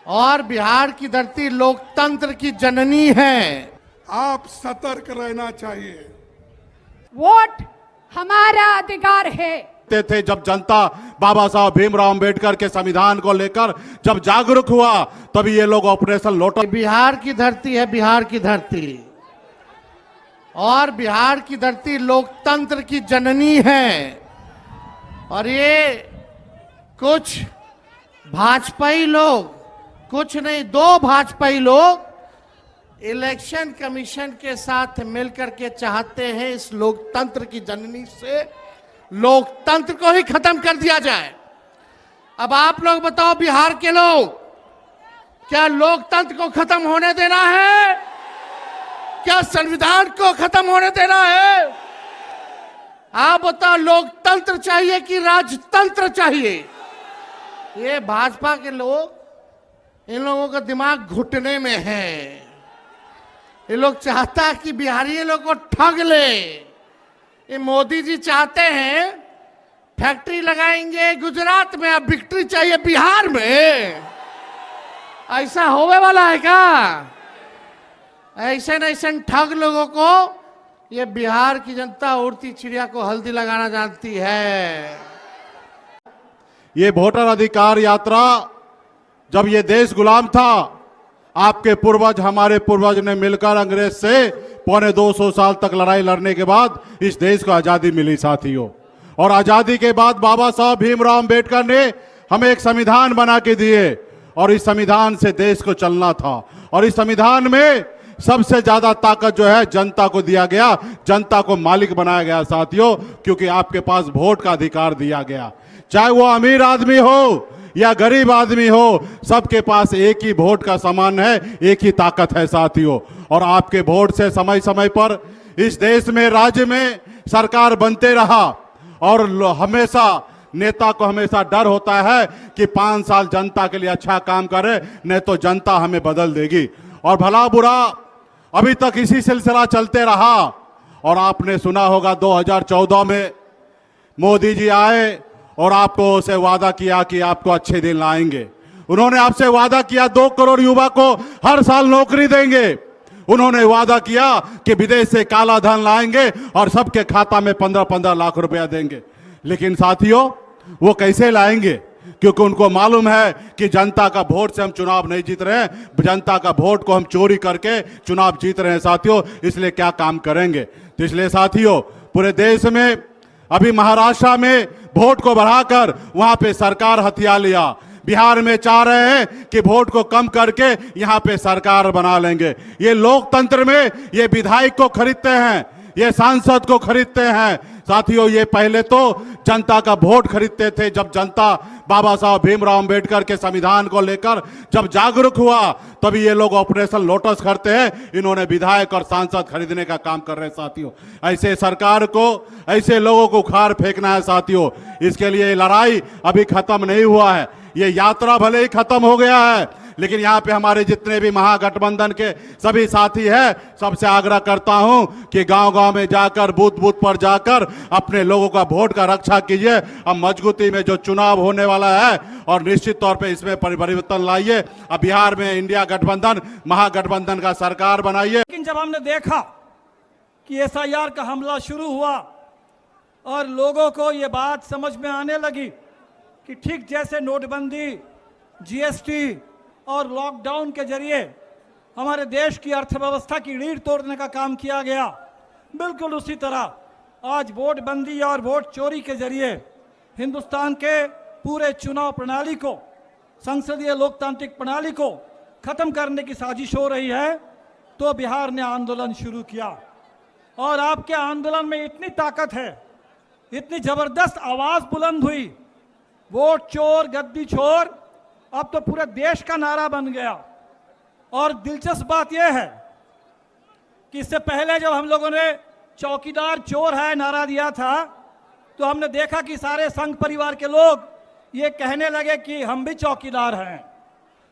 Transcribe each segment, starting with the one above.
और बिहार की धरती लोकतंत्र की जननी है। आप सतर्क रहना चाहिए। वोट हमारा अधिकार है। थे जब जनता बाबा साहब भीमराव अंबेडकर के संविधान को लेकर जब जागरूक हुआ तभी ये लोग ऑपरेशन लोटस। बिहार की धरती है, बिहार की धरती, और बिहार की धरती लोकतंत्र की जननी है। और ये कुछ भाजपाई लोग, कुछ नहीं, 2 भाजपाई लोग इलेक्शन कमीशन के साथ मिलकर के चाहते हैं इस लोकतंत्र की जननी से लोकतंत्र को ही खत्म कर दिया जाए। अब आप लोग बताओ, बिहार के लोग, क्या लोकतंत्र को खत्म होने देना है? क्या संविधान को खत्म होने देना है? आप बताओ, लोकतंत्र चाहिए कि राजतंत्र चाहिए? ये भाजपा के लोग, इन लोगों का दिमाग घुटने में है। ये लोग चाहता है कि बिहारी लोग को ठग ले। ये मोदी जी चाहते हैं फैक्ट्री लगाएंगे गुजरात में, अब विक्ट्री चाहिए बिहार में। ऐसा होने वाला है क्या? ऐसे न ऐसे ठग लोगों को ये बिहार की जनता उड़ती चिड़िया को हल्दी लगाना जानती है। ये वोटर अधिकार यात्रा, जब ये देश गुलाम था, आपके पूर्वज, हमारे पूर्वज ने मिलकर अंग्रेज से 250 साल तक लड़ाई लड़ने के बाद इस देश को आजादी मिली साथियों। और आजादी के बाद बाबा साहब भीमराव अंबेडकर ने हमें एक संविधान बना के दिए और इस संविधान से देश को चलना था। और इस संविधान में सबसे ज्यादा ताकत जो है जनता को दिया गया, जनता को मालिक बनाया गया साथियों, क्योंकि आपके पास वोट का अधिकार दिया गया। चाहे वो अमीर आदमी हो या गरीब आदमी हो, सबके पास एक ही वोट का समान है, एक ही ताकत है साथियों। और आपके वोट से समय समय पर इस देश में, राज्य में सरकार बनते रहा। और हमेशा नेता को हमेशा डर होता है कि 5 साल जनता के लिए अच्छा काम करे, नहीं तो जनता हमें बदल देगी। और भला बुरा अभी तक इसी सिलसिला चलते रहा। और आपने सुना होगा 2014 में मोदी जी आए और आपको से वादा किया कि आपको अच्छे दिन लाएंगे। उन्होंने आपसे वादा किया 2 करोड़ युवा को हर साल नौकरी देंगे। उन्होंने वादा किया कि विदेश से काला धन लाएंगे और सबके खाता में 15-15 लाख रुपया देंगे। लेकिन साथियों, वो कैसे लाएंगे? क्योंकि उनको मालूम है कि जनता का वोट से हम चुनाव नहीं जीत रहे हैं, जनता का वोट को हम चोरी करके चुनाव जीत रहे हैं साथियों। इसलिए क्या काम करेंगे? तो इसलिए साथियों, पूरे देश में अभी महाराष्ट्र में वोट को बढ़ाकर वहां पे सरकार हथिया लिया। बिहार में चाह रहे हैं कि वोट को कम करके यहां पे सरकार बना लेंगे। ये लोकतंत्र में ये विधायक को खरीदते हैं, ये सांसद को खरीदते हैं साथियों। ये पहले तो जनता का वोट खरीदते थे। जब जनता बाबा साहब भीमराव अंबेडकर के संविधान को लेकर जब जागरूक हुआ तभी ये लोग ऑपरेशन लोटस करते हैं। इन्होंने विधायक और सांसद खरीदने का काम कर रहे हैं साथियों। ऐसे सरकार को, ऐसे लोगों को उखाड़ फेंकना है साथियों। इसके लिए लड़ाई अभी खत्म नहीं हुआ है। ये यात्रा भले ही खत्म हो गया है, लेकिन यहाँ पे हमारे जितने भी महागठबंधन के सभी साथी हैं, सबसे आग्रह करता हूं कि गांव-गांव में जाकर, बूथ-बूथ पर जाकर अपने लोगों का वोट का रक्षा कीजिए। अब मजबूती में जो चुनाव होने वाला है और निश्चित तौर पे इसमें परिवर्तन लाइए। अब बिहार में इंडिया गठबंधन, महागठबंधन का सरकार बनाइए। लेकिन जब हमने देखा कि SIR का हमला शुरू हुआ और लोगों को ये बात समझ में आने लगी कि ठीक जैसे नोटबंदी, GST और लॉकडाउन के जरिए हमारे देश की अर्थव्यवस्था की रीढ़ तोड़ने का काम किया गया, बिल्कुल उसी तरह आज वोट बंदी और वोट चोरी के जरिए हिंदुस्तान के पूरे चुनाव प्रणाली को, संसदीय लोकतांत्रिक प्रणाली को खत्म करने की साजिश हो रही है। तो बिहार ने आंदोलन शुरू किया और आपके आंदोलन में इतनी ताकत है, इतनी जबरदस्त आवाज बुलंद हुई, वोट चोर गद्दी छोर अब तो पूरे देश का नारा बन गया। और दिलचस्प बात यह है कि इससे पहले जब हम लोगों ने चौकीदार चोर है नारा दिया था तो हमने देखा कि सारे संघ परिवार के लोग ये कहने लगे कि हम भी चौकीदार हैं।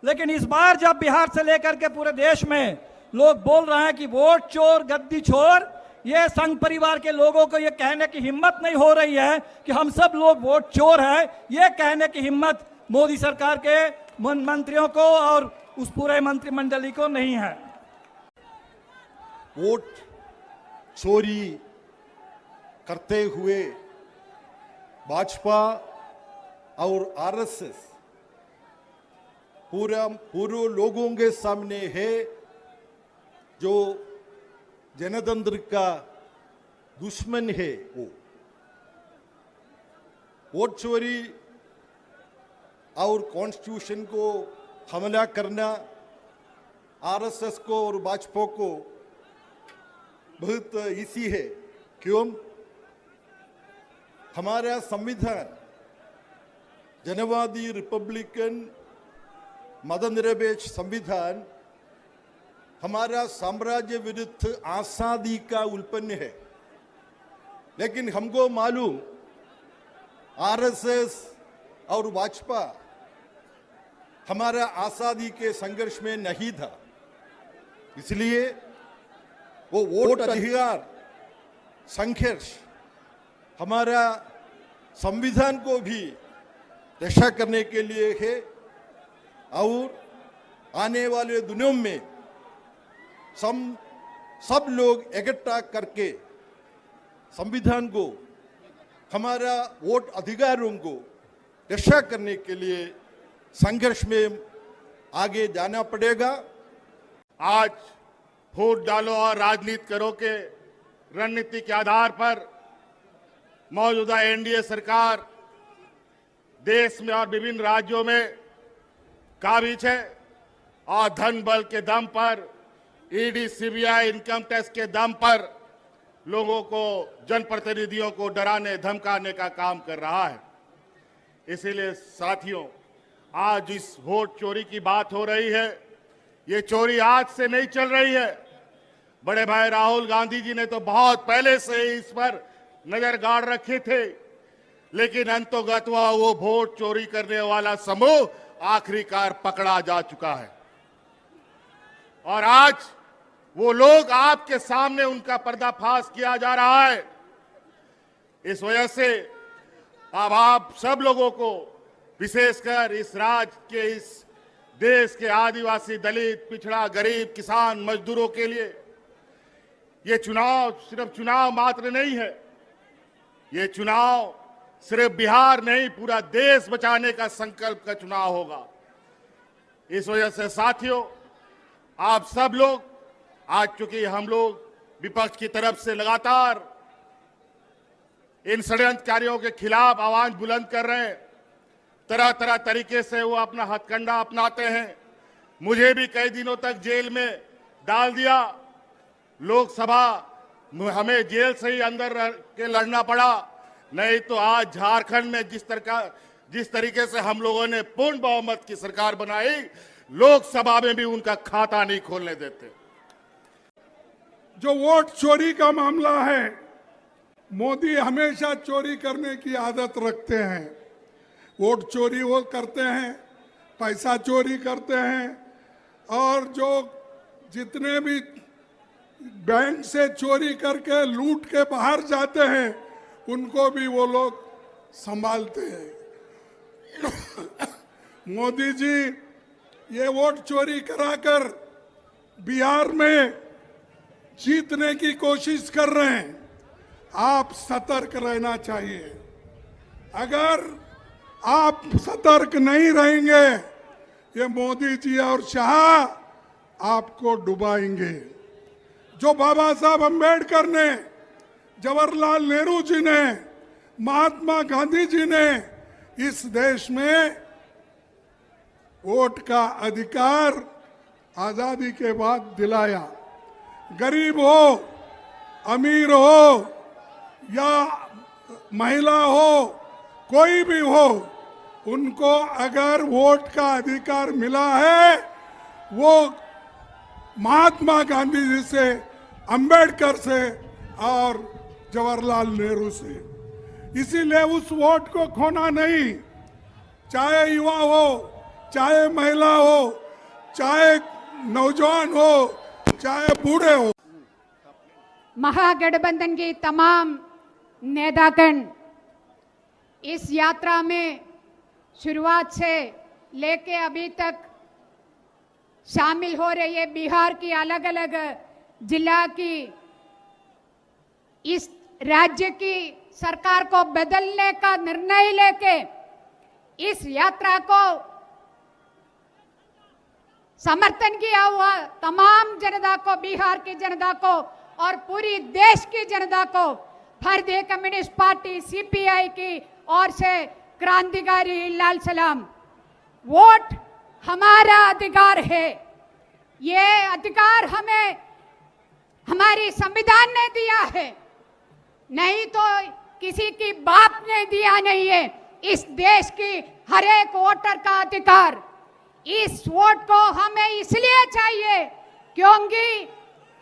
लेकिन इस बार जब बिहार से लेकर के पूरे देश में लोग बोल रहे हैं कि वोट चोर गद्दी छोर, ये संघ परिवार के लोगों को ये कहने की हिम्मत नहीं हो रही है कि हम सब लोग वोट चोर हैं। ये कहने की हिम्मत मोदी सरकार के मंत्रियों को और उस पूरे मंत्रिमंडली को नहीं है। वोट चोरी करते हुए भाजपा और आरएसएस पूरे लोगों के सामने है जो जनतंत्र का दुश्मन है। वो वोट चोरी और कॉन्स्टिट्यूशन को हमला करना आरएसएस को और भाजपा को बहुत इजी है। क्यों? हमारा संविधान जनवादी रिपब्लिकन मदनिरपेक्ष संविधान हमारा साम्राज्य विरुद्ध आजादी का उल्पन्न है। लेकिन हमको मालूम आरएसएस और भाजपा हमारा आजादी के संघर्ष में नहीं था, इसलिए वो वोट अधिकार संघर्ष हमारा संविधान को भी रक्षा करने के लिए है। और आने वाले दिनों में सब लोग इकट्ठा करके संविधान को हमारा वोट अधिकारों को रक्षा करने के लिए संघर्ष में आगे जाना पड़ेगा। आज वोट डालो और राजनीति करो के रणनीति के आधार पर मौजूदा एनडीए सरकार देश में और विभिन्न राज्यों में काबिज है और धन बल के दम पर ईडी सीबीआई इनकम टैक्स के दम पर लोगों को जनप्रतिनिधियों को डराने धमकाने का काम कर रहा है। इसीलिए साथियों, आज इस वोट चोरी की बात हो रही है, ये चोरी आज से नहीं चल रही है। बड़े भाई राहुल गांधी जी ने तो बहुत पहले से ही इस पर नजर गाड़ रखे थे, लेकिन अंतोगत्वा वो वोट चोरी करने वाला समूह आखिरकार पकड़ा जा चुका है और आज वो लोग आपके सामने उनका पर्दाफाश किया जा रहा है। इस वजह से अब आप सब लोगों को, विशेषकर इस राज्य के, इस देश के आदिवासी, दलित, पिछड़ा, गरीब, किसान, मजदूरों के लिए ये चुनाव सिर्फ चुनाव मात्र नहीं है। ये चुनाव सिर्फ बिहार नहीं, पूरा देश बचाने का संकल्प का चुनाव होगा। इस वजह से साथियों, आप सब लोग, आज चूंकि हम लोग विपक्ष की तरफ से लगातार इन षड्यंत्रकारियों के खिलाफ आवाज बुलंद कर रहे हैं, तरह तरह तरीके से वो अपना हथकंडा अपनाते हैं। मुझे भी कई दिनों तक जेल में डाल दिया। लोकसभा हमें जेल से ही अंदर रह के लड़ना पड़ा, नहीं तो आज झारखंड में जिस तरीके से हम लोगों ने पूर्ण बहुमत की सरकार बनाई, लोकसभा में भी उनका खाता नहीं खोलने देते। जो वोट चोरी का मामला है, मोदी हमेशा चोरी करने की आदत रखते हैं। वोट चोरी वो करते हैं, पैसा चोरी करते हैं, और जो जितने भी बैंक से चोरी करके लूट के बाहर जाते हैं उनको भी वो लोग संभालते हैं। मोदी जी ये वोट चोरी कराकर बिहार में जीतने की कोशिश कर रहे हैं। आप सतर्क रहना चाहिए। अगर आप सतर्क नहीं रहेंगे, ये मोदी जी और शाह आपको डुबाएंगे। जो बाबा साहब अम्बेडकर ने, जवाहरलाल नेहरू जी ने, महात्मा गांधी जी ने इस देश में वोट का अधिकार आजादी के बाद दिलाया, गरीब हो, अमीर हो या महिला हो, कोई भी हो, उनको अगर वोट का अधिकार मिला है, वो महात्मा गांधी जी से, अंबेडकर से और जवाहरलाल नेहरू से। इसीलिए उस वोट को खोना नहीं, चाहे युवा हो, चाहे महिला हो, चाहे नौजवान हो, चाहे बूढ़े हो। महागठबंधन के तमाम नेतागण इस यात्रा में शुरुआत से लेके अभी तक शामिल हो रही है बिहार की अलग अलग जिला की, इस राज्य की सरकार को बदलने का निर्णय लेके इस यात्रा को समर्थन किया हुआ तमाम जनता को, बिहार की जनता को और पूरी देश की जनता को भारतीय कम्युनिस्ट पार्टी सीपीआई की ओर से क्रांतिकारी लाल सलाम। वोट हमारा अधिकार है। ये अधिकार हमें हमारी संविधान ने दिया है, नहीं तो किसी की बाप ने दिया नहीं है। इस देश की हर एक वोटर का अधिकार। इस वोट को हमें इसलिए चाहिए क्योंकि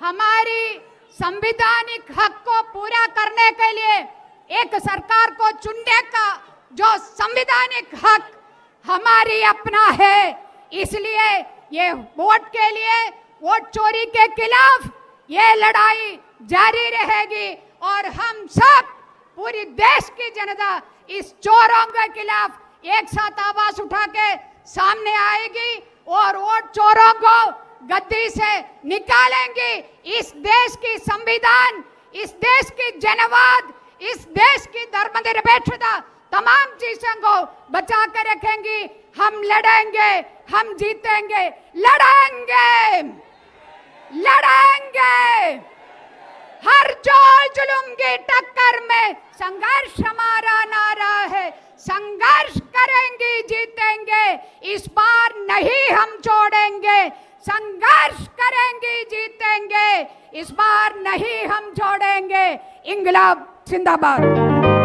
हमारी संवैधानिक हक को पूरा करने के लिए एक सरकार को चुनने का जो संवैधानिक हक हमारी अपना है, इसलिए ये वोट के लिए, वोट चोरी के खिलाफ ये लड़ाई जारी रहेगी और हम सब पूरी देश की जनता इस चोरों के खिलाफ एक साथ आवाज उठा के सामने आएगी और वोट चोरों को गद्दी से निकालेंगे। इस देश की संविधान, इस देश की जनवाद, इस देश की धर्मनिरपेक्षता, तमाम चीजों को बचा कर रखेंगे। हम लड़ेंगे, हम जीतेंगे, लड़ेंगे, लड़ेंगे। हर जोर जुल्म की टक्कर में संघर्ष हमारा नारा है। संघर्ष करेंगे, जीतेंगे, इस बार नहीं हम छोड़ेंगे। संघर्ष करेंगे, जीतेंगे, इस बार नहीं हम छोड़ेंगे। इंकलाब जिंदाबाद।